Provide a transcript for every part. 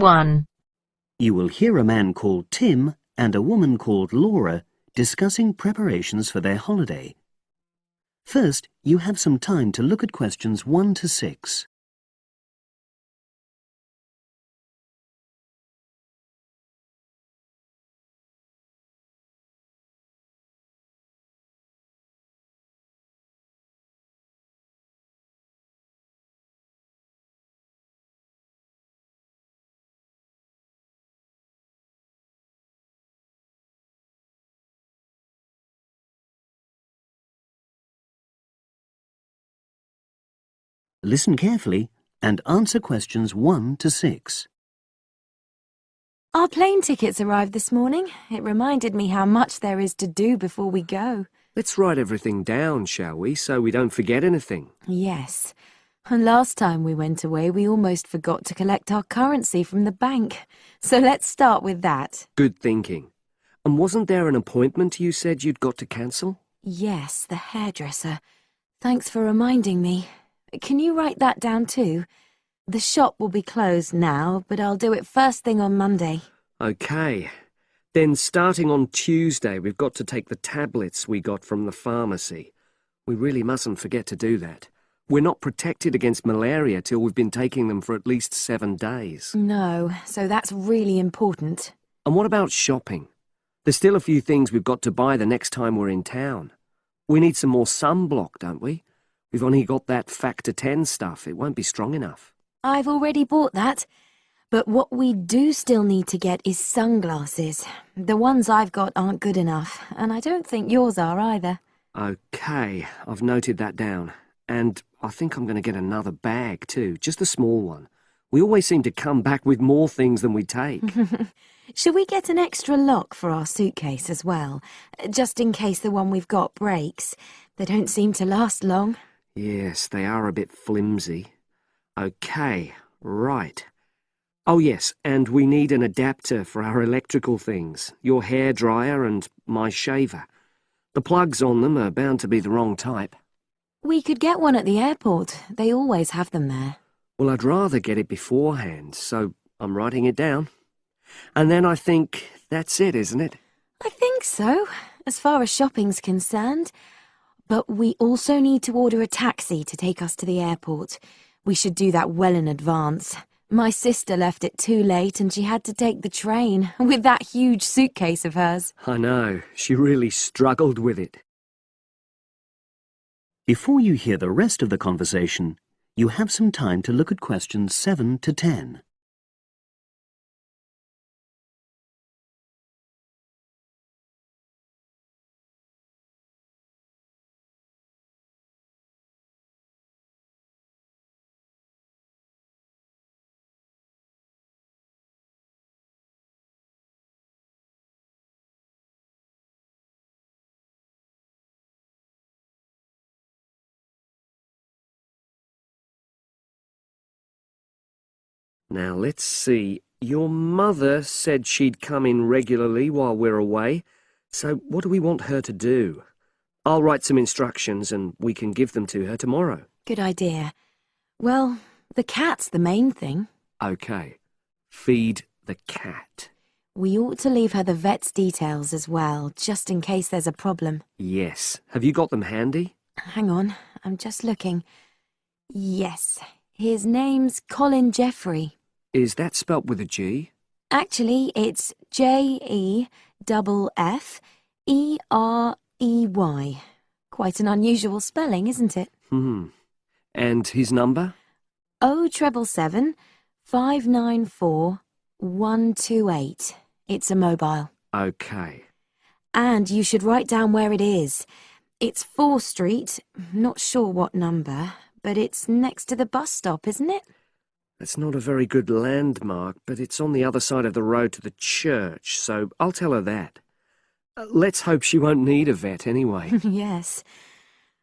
1. You will hear a man called Tim and a woman called Laura discussing preparations for their holiday. First, you have some time to look at questions 1 to 6. Listen carefully and answer questions 1 to 6. Our plane tickets arrived this morning. It reminded me how much there is to do before we go. Let's write everything down, shall we, so we don't forget anything? Yes. And last time we went away, we almost forgot to collect our currency from the bank. So let's start with that. Good thinking. And wasn't there an appointment you said you'd got to cancel? Yes, the hairdresser. Thanks for reminding me. Can you write that down too? The shop will be closed now, but I'll do it first thing on Monday. OK. Then starting on Tuesday, we've got to take the tablets we got from the pharmacy. We really mustn't forget to do that. We're not protected against malaria till we've been taking them for at least 7 days. No, so that's really important. And what about shopping? There's still a few things we've got to buy the next time we're in town. We need some more sunblock, don't we? We've only got that Factor 10 stuff. It won't be strong enough. I've already bought that. But what we do still need to get is sunglasses. The ones I've got aren't good enough, and I don't think yours are either. OK, I've noted that down. And I think I'm going to get another bag too, just a small one. We always seem to come back with more things than we take. Should we get an extra lock for our suitcase as well, just in case the one we've got breaks? They don't seem to last long. Yes, they are a bit flimsy. OK, right. Oh yes, and we need an adapter for our electrical things, your hairdryer and my shaver. The plugs on them are bound to be the wrong type. We could get one at the airport. They always have them there. Well, I'd rather get it beforehand, so I'm writing it down. And then I think that's it, isn't it? I think so, as far as shopping's concerned. But we also need to order a taxi to take us to the airport. We should do that well in advance. My sister left it too late and she had to take the train with that huge suitcase of hers. I know, she really struggled with it. Before you hear the rest of the conversation, you have some time to look at questions 7 to 10. Now, let's see. Your mother said she'd come in regularly while we're away, so what do we want her to do? I'll write some instructions and we can give them to her tomorrow. Good idea. Well, the cat's the main thing. OK. Feed the cat. We ought to leave her the vet's details as well, just in case there's a problem. Yes. Have you got them handy? Hang on, I'm just looking. Yes, his name's Colin Jeffrey. Is that spelt with a G? Actually, it's Jeffrey. Quite an unusual spelling, isn't it? And his number? 077 594 128. It's a mobile. OK. And you should write down where it is. It's 4th Street, not sure what number, but it's next to the bus stop, isn't it? That's not a very good landmark, but it's on the other side of the road to the church, so I'll tell her that. Let's hope she won't need a vet anyway. Yes.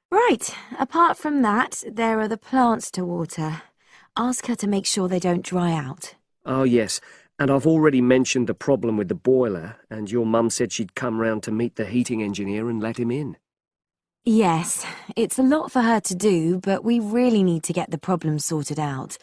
Right, apart from that, there are the plants to water. Ask her to make sure they don't dry out. Oh, yes, and I've already mentioned the problem with the boiler, and your mum said she'd come round to meet the heating engineer and let him in. Yes, it's a lot for her to do, but we really need to get the problem sorted out.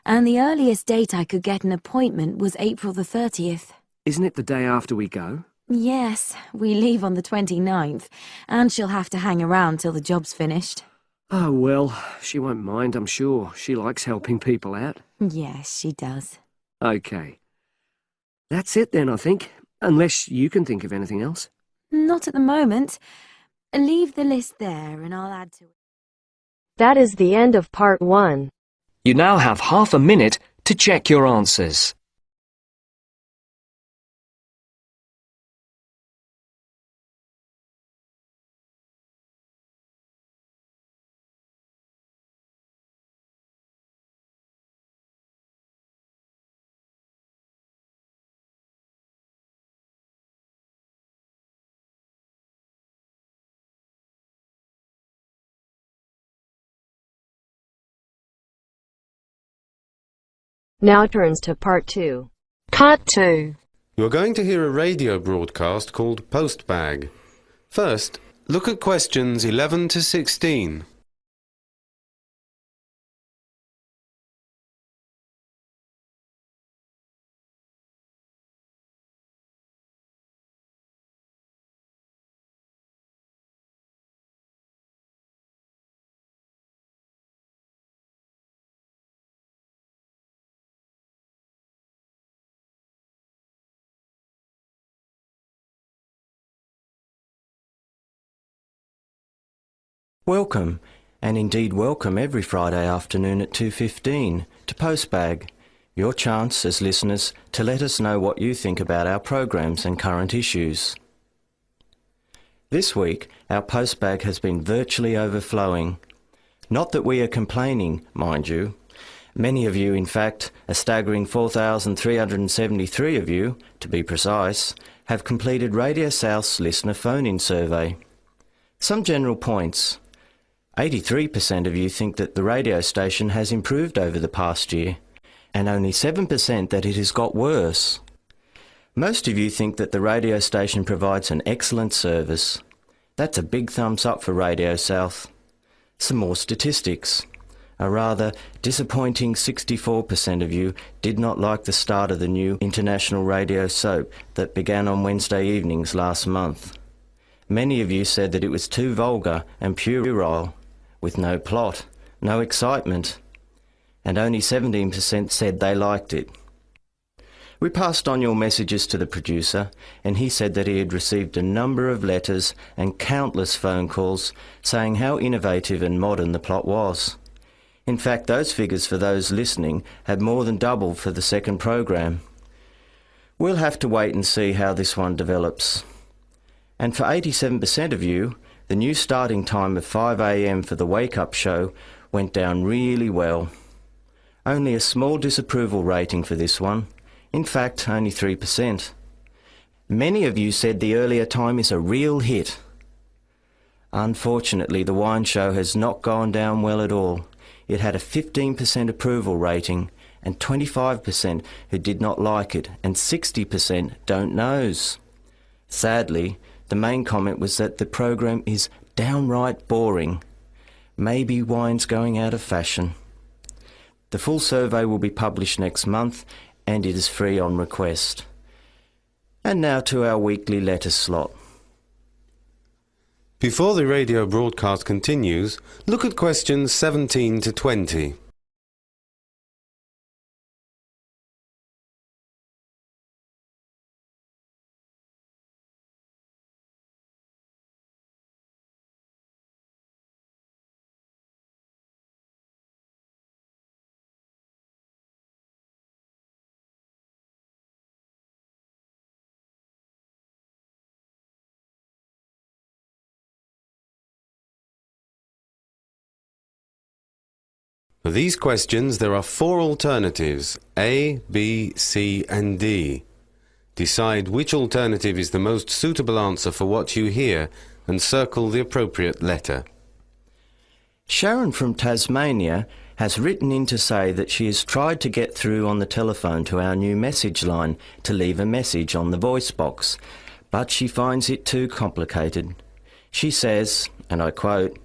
and the earliest date I could get an appointment was April the 30th. Isn't it the day after we go? Yes, we leave on the 29th, and she'll have to hang around till the job's finished. Oh, well, she won't mind, I'm sure. She likes helping people out. Yes, she does. OK. That's it then, I think. Unless you can think of anything else. Not at the moment. Leave the list there and I'll add to it. That is the end of part 1. You now have half a minute to check your answers. Now turns to part 2. Cut 2. You're going to hear a radio broadcast called Postbag. First, look at questions 11 to 16. Welcome, and indeed welcome every Friday afternoon at 2:15 to Postbag, your chance as listeners to let us know what you think about our programs and current issues. This week, our Postbag has been virtually overflowing. Not that we are complaining, mind you. Many of you, in fact, a staggering 4,373 of you, to be precise, have completed Radio South's listener phone-in survey. Some general points. 83% of you think that the radio station has improved over the past year, and only 7% that it has got worse. Most of you think that the radio station provides an excellent service. That's a big thumbs up for Radio South. Some more statistics. A rather disappointing 64% of you did not like the start of the new international radio soap that began on Wednesday evenings last month. Many of you said that it was too vulgar and puerile, with no plot, no excitement, and only 17% said they liked it. We passed on your messages to the producer, and he said that he had received a number of letters and countless phone calls saying how innovative and modern the plot was. In fact, those figures for those listening had more than doubled for the second program. We'll have to wait and see how this one develops. And for 87% of you, the new starting time of 5 a.m. for the wake-up show went down really well. Only a small disapproval rating for this one. In fact, only 3%. Many of you said the earlier time is a real hit. Unfortunately, the wine show has not gone down well at all. It had a 15% approval rating and 25% who did not like it and 60% don't knows. Sadly, the main comment was that the program is downright boring. Maybe wine's going out of fashion. The full survey will be published next month and it is free on request. And now to our weekly letter slot. Before the radio broadcast continues, look at questions 17 to 20. For these questions, there are 4 alternatives, A, B, C and D. Decide which alternative is the most suitable answer for what you hear and circle the appropriate letter. Sharon from Tasmania has written in to say that she has tried to get through on the telephone to our new message line to leave a message on the voice box, but she finds it too complicated. She says, and I quote,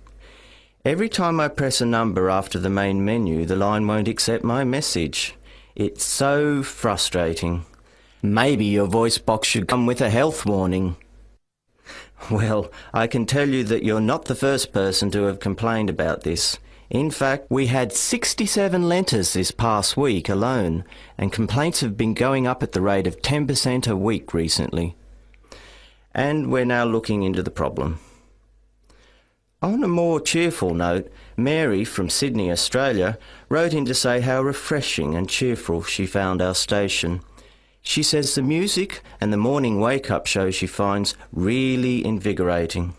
Every time I press a number after the main menu, the line won't accept my message. It's so frustrating. Maybe your voice box should come with a health warning. Well, I can tell you that you're not the first person to have complained about this. In fact, we had 67 letters this past week alone, and complaints have been going up at the rate of 10% a week recently. And we're now looking into the problem. On a more cheerful note, Mary from Sydney, Australia, wrote in to say how refreshing and cheerful she found our station. She says the music and the morning wake-up show she finds really invigorating.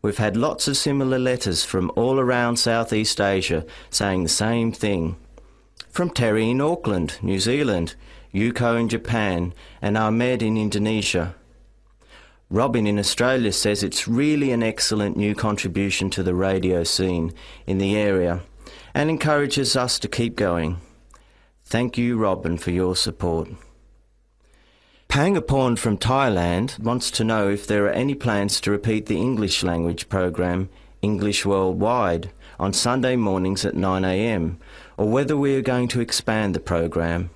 We've had lots of similar letters from all around Southeast Asia saying the same thing. From Terry in Auckland, New Zealand, Yuko in Japan, and Ahmed in Indonesia. Robin in Australia says it's really an excellent new contribution to the radio scene in the area and encourages us to keep going. Thank you, Robin, for your support. Pangaporn from Thailand wants to know if there are any plans to repeat the English language program, English Worldwide, on Sunday mornings at 9 a.m, or whether we are going to expand the program.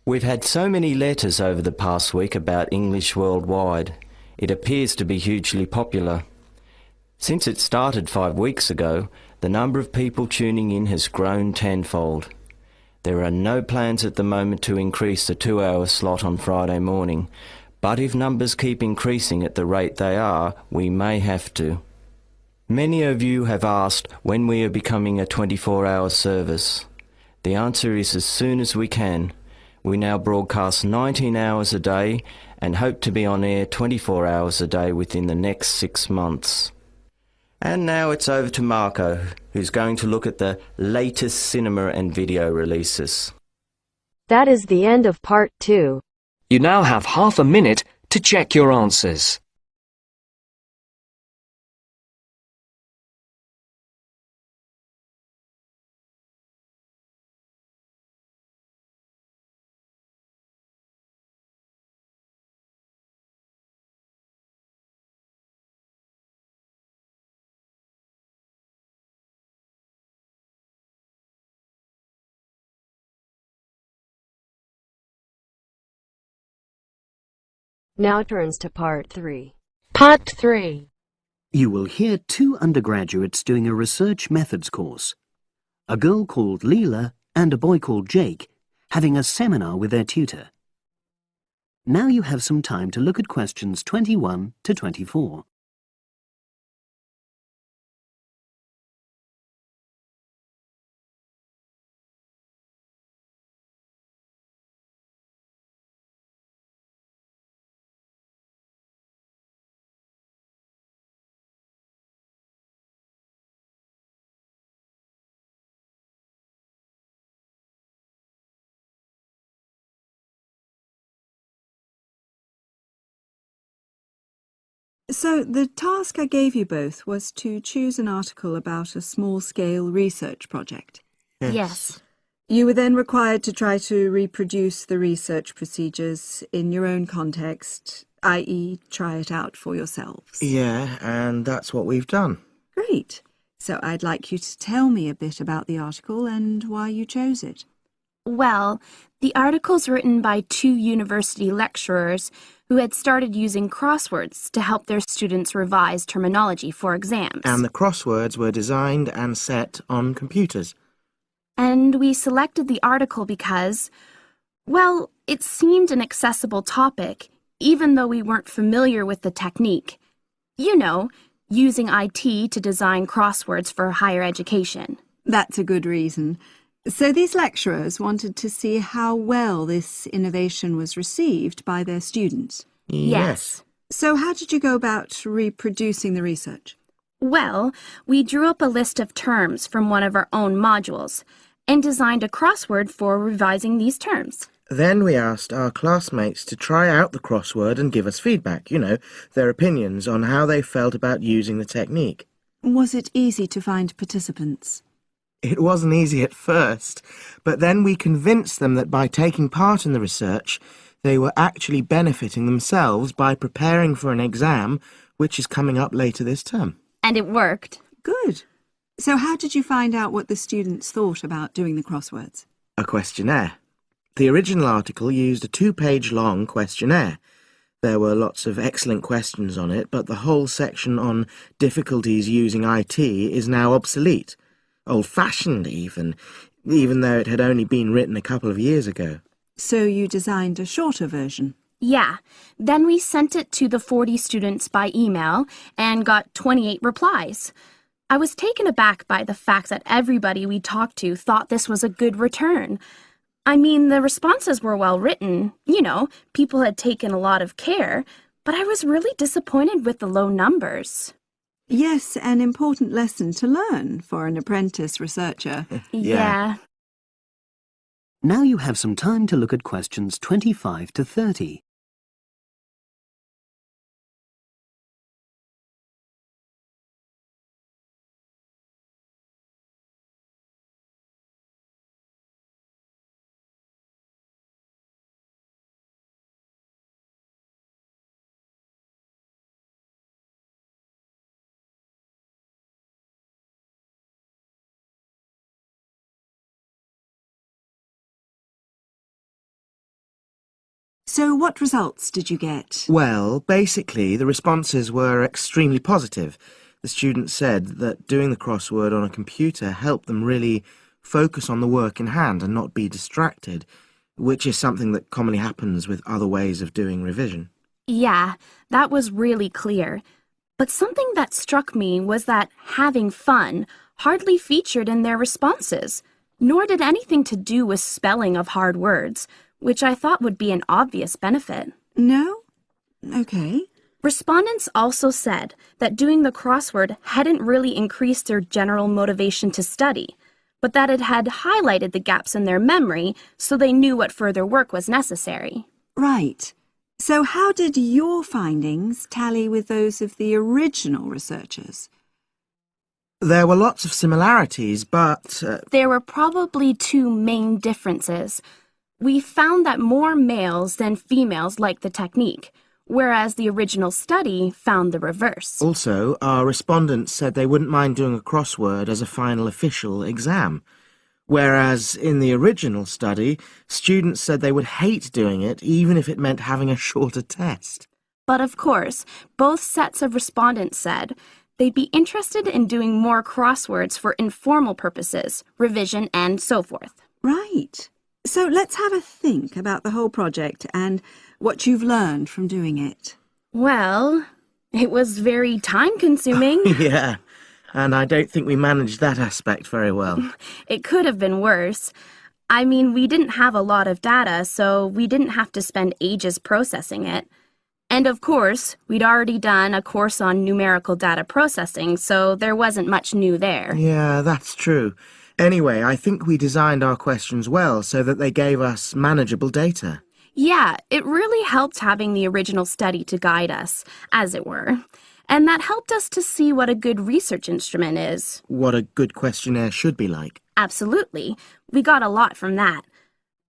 We've had so many letters over the past week about English Worldwide. It appears to be hugely popular. Since it started 5 weeks ago, the number of people tuning in has grown tenfold. There are no plans at the moment to increase the 2-hour slot on Friday morning, but if numbers keep increasing at the rate they are, we may have to. Many of you have asked when we are becoming a 24-hour service. The answer is as soon as we can. We now broadcast 19 hours a day and hope to be on air 24 hours a day within the next 6 months. And now it's over to Marco, who's going to look at the latest cinema and video releases. That is the end of part 2. You now have half a minute to check your answers. Now turns to part 3. Part 3. You will hear 2 undergraduates doing a research methods course. A girl called Leela and a boy called Jake having a seminar with their tutor. Now you have some time to look at questions 21 to 24. So the task I gave you both was to choose an article about a small-scale research project. Yes. You were then required to try to reproduce the research procedures in your own context, i.e. try it out for yourselves. Yeah, and that's what we've done. Great. So I'd like you to tell me a bit about the article and why you chose it. Well, the article's written by 2 university lecturers who had started using crosswords to help their students revise terminology for exams. And the crosswords were designed and set on computers. And we selected the article because, well, it seemed an accessible topic, even though we weren't familiar with the technique. You know, using IT to design crosswords for higher education. That's a good reason. So these lecturers wanted to see how well this innovation was received by their students. Yes. So how did you go about reproducing the research? Well, we drew up a list of terms from one of our own modules and designed a crossword for revising these terms. Then we asked our classmates to try out the crossword and give us feedback, their opinions on how they felt about using the technique. Was it easy to find participants? It wasn't easy at first, but then we convinced them that by taking part in the research, they were actually benefiting themselves by preparing for an exam which is coming up later this term. And it worked. Good. So how did you find out what the students thought about doing the crosswords? A questionnaire. The original article used a 2-page long questionnaire. There were lots of excellent questions on it, but the whole section on difficulties using IT is now obsolete. Old-fashioned, even though it had only been written a couple of years ago. So you designed a shorter version? Yeah, then we sent it to the 40 students by email and got 28 replies. I was taken aback by the fact that everybody we talked to thought this was a good return. I mean, the responses were well written, people had taken a lot of care, but I was really disappointed with the low numbers. Yes, an important lesson to learn for an apprentice researcher. Yeah. Now you have some time to look at questions 25 to 30. So what results did you get? Well, basically, the responses were extremely positive. The students said that doing the crossword on a computer helped them really focus on the work in hand and not be distracted, which is something that commonly happens with other ways of doing revision. Yeah, that was really clear. But something that struck me was that having fun hardly featured in their responses, nor did anything to do with spelling of hard words, which I thought would be an obvious benefit. No? Okay. Respondents also said that doing the crossword hadn't really increased their general motivation to study, but that it had highlighted the gaps in their memory so they knew what further work was necessary. Right. So how did your findings tally with those of the original researchers? There were lots of similarities, but... There were probably two main differences. We found that more males than females liked the technique, whereas the original study found the reverse. Also, our respondents said they wouldn't mind doing a crossword as a final official exam, whereas in the original study, students said they would hate doing it even if it meant having a shorter test. But of course, both sets of respondents said they'd be interested in doing more crosswords for informal purposes, revision, and so forth. Right. So let's have a think about the whole project and what you've learned from doing it. Well, it was very time-consuming. Yeah, and I don't think we managed that aspect very well. It could have been worse. I mean, we didn't have a lot of data, so we didn't have to spend ages processing it. And of course, we'd already done a course on numerical data processing, so there wasn't much new there. Yeah, that's true. Anyway, I think we designed our questions well so that they gave us manageable data. Yeah, it really helped having the original study to guide us, as it were. And that helped us to see what a good research instrument is. What a good questionnaire should be like. Absolutely. We got a lot from that.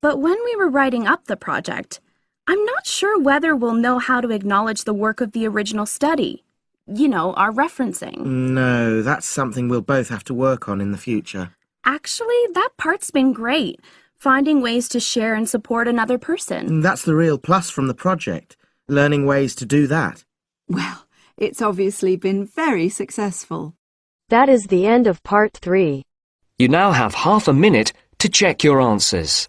But when we were writing up the project, I'm not sure whether we'll know how to acknowledge the work of the original study. Our referencing. No, that's something we'll both have to work on in the future. Actually, that part's been great. Finding ways to share and support another person. That's the real plus from the project, learning ways to do that. Well, it's obviously been very successful. That is the end of part 3. You now have half a minute to check your answers.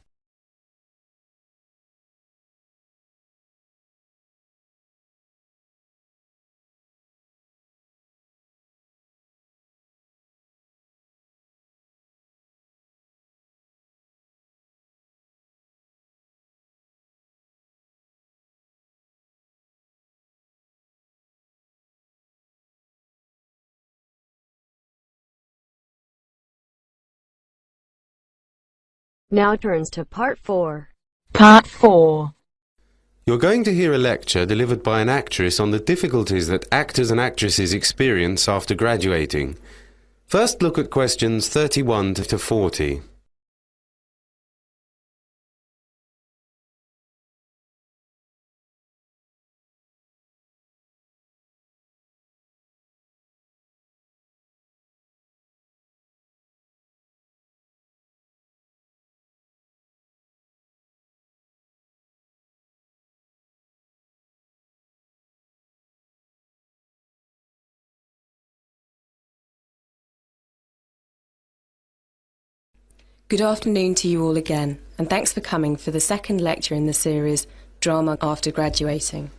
Now turns to part 4. Part 4. You're going to hear a lecture delivered by an actress on the difficulties that actors and actresses experience after graduating. First, look at questions 31 to 40. Good afternoon to you all again, and thanks for coming for the second lecture in the series Drama After Graduating.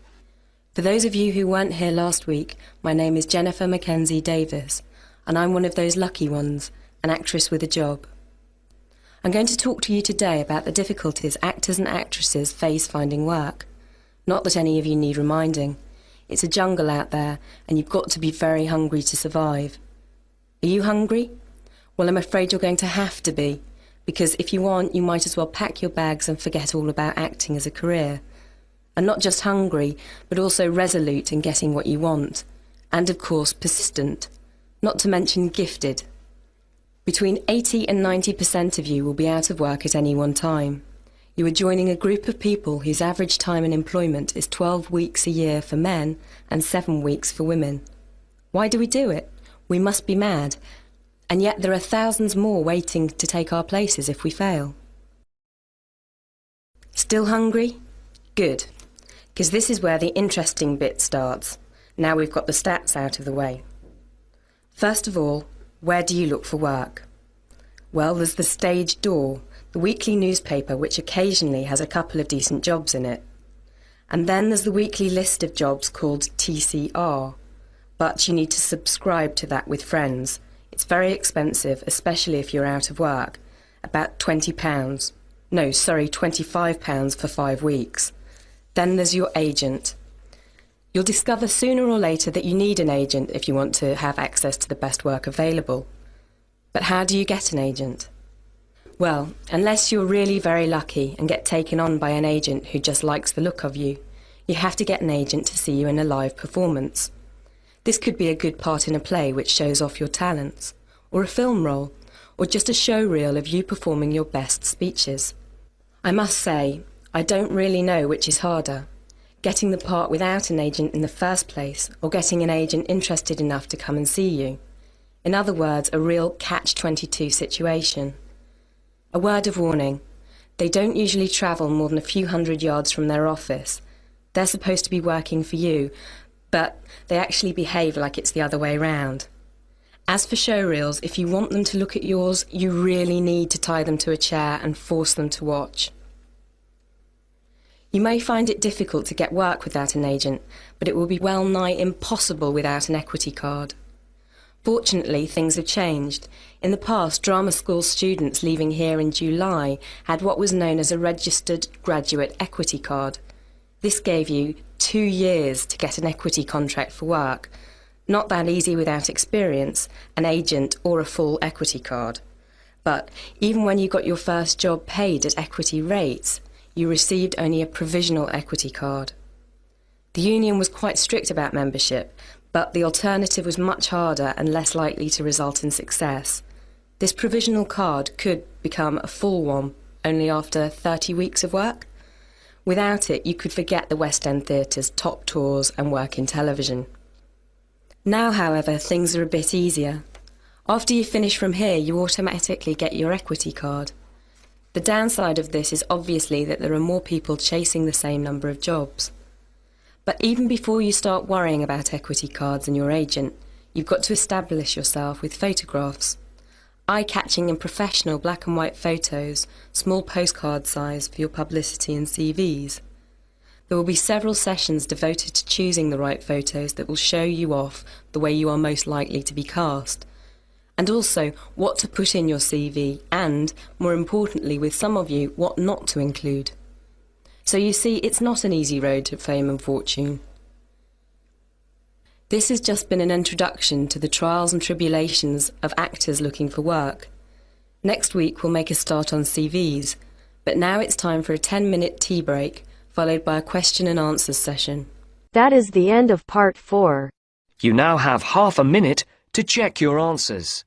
For those of you who weren't here last week, my name is Jennifer Mackenzie Davis, and I'm one of those lucky ones, an actress with a job. I'm going to talk to you today about the difficulties actors and actresses face finding work. Not that any of you need reminding. It's a jungle out there, and you've got to be very hungry to survive. Are you hungry? Well, I'm afraid you're going to have to be, because if you aren't, you might as well pack your bags and forget all about acting as a career. And not just hungry, but also resolute in getting what you want. And of course, persistent. Not to mention gifted. Between 80 and 90% of you will be out of work at any one time. You are joining a group of people whose average time in employment is 12 weeks a year for men and 7 weeks for women. Why do we do it? We must be mad. And yet there are thousands more waiting to take our places if we fail. Still hungry? Good. Because this is where the interesting bit starts. Now we've got the stats out of the way. First of all, where do you look for work? Well, there's the Stage Door, the weekly newspaper which occasionally has a couple of decent jobs in it. And then there's the weekly list of jobs called TCR. But you need to subscribe to that with friends. It's very expensive, especially if you're out of work. About £20. No, sorry, £25 for 5 weeks. Then there's your agent. You'll discover sooner or later that you need an agent if you want to have access to the best work available. But how do you get an agent? Well, unless you're really very lucky and get taken on by an agent who just likes the look of you, you have to get an agent to see you in a live performance. This could be a good part in a play which shows off your talents, or a film role, or just a show reel of you performing your best speeches. I must say, I don't really know which is harder. Getting the part without an agent in the first place, or getting an agent interested enough to come and see you. In other words, a real catch-22 situation. A word of warning. They don't usually travel more than a few hundred yards from their office. They're supposed to be working for you, but they actually behave like it's the other way round. As for showreels, if you want them to look at yours, you really need to tie them to a chair and force them to watch. You may find it difficult to get work without an agent, but it will be well nigh impossible without an equity card. Fortunately, things have changed. In the past, drama school students leaving here in July had what was known as a registered graduate equity card. This gave you 2 years to get an equity contract for work. Not that easy without experience, an agent or a full equity card. But even when you got your first job paid at equity rates, you received only a provisional equity card. The union was quite strict about membership, but the alternative was much harder and less likely to result in success. This provisional card could become a full one only after 30 weeks of work. Without it, you could forget the West End theatres, top tours and work in television. Now, however, things are a bit easier. After you finish from here, you automatically get your equity card. The downside of this is obviously that there are more people chasing the same number of jobs. But even before you start worrying about equity cards and your agent, you've got to establish yourself with photographs. Eye-catching and professional black and white photos, small postcard size for your publicity and CVs. There will be several sessions devoted to choosing the right photos that will show you off the way you are most likely to be cast. And also what to put in your CV and, more importantly with some of you, what not to include. So you see, it's not an easy road to fame and fortune. This has just been an introduction to the trials and tribulations of actors looking for work. Next week we'll make a start on CVs, but now it's time for a 10-minute tea break, followed by a question and answers session. That is the end of part 4. You now have half a minute to check your answers.